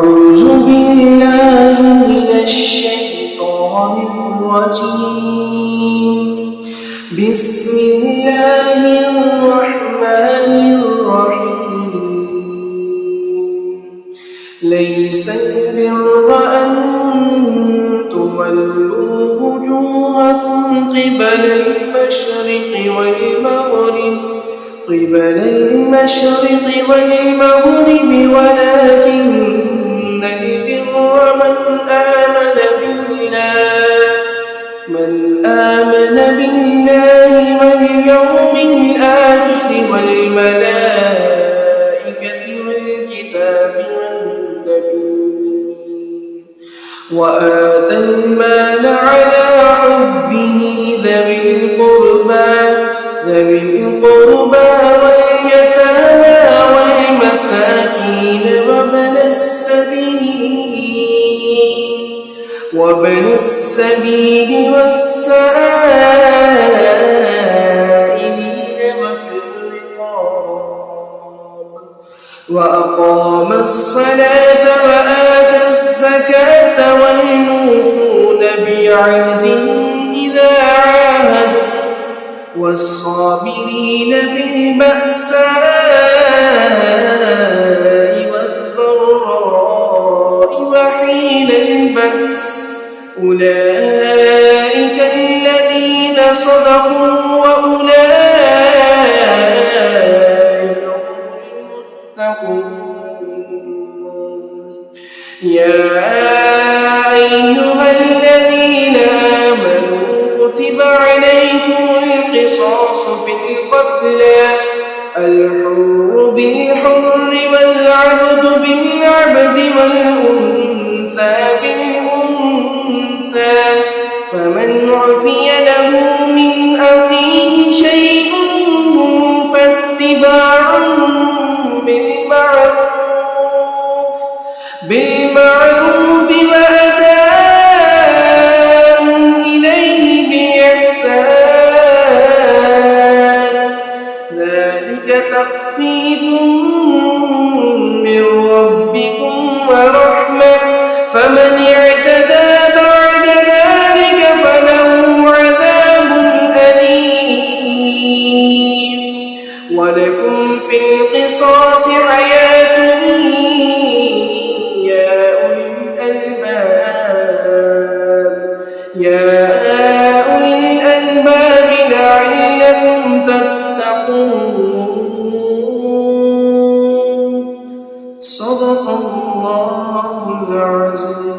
أعوذ بالله من الشيطان الرجيم بسم الله الرحمن الرحيم ليس البر أن تولوا وجوهكم قبل المشرق والمغرب ولكن البر من آمن بالله واليوم الآخر والملائكة والكتاب والنبيين وآتى المال على حبه ذوي القربى واليتامى والمساكين وابن السبيل والسائلين وفي الرقاب وأقام الصلاة وآتى الزكاة والموفون بعهدهم إذا عاهدوا والصابرين في البأساء والضراء وحين البأس أولئك الذين صدقوا وأولئك هم المتقون يا أيها الذين آمنوا كتب عليكم القصاص في القتلى الحر بالحر والعبد بالعبد والأنثى بالأنثى فمن عفي له من أخيه شيء فاتباع بالمعروف وأداء إليه بإحسان ذلك تخفيف من ربكم ورحمة فمن اعتدى بعد ذلك فله عذاب أليم ولكم في القصاص حياة يا أولي الألباب لعلكم تتقون صدق الله العظيم.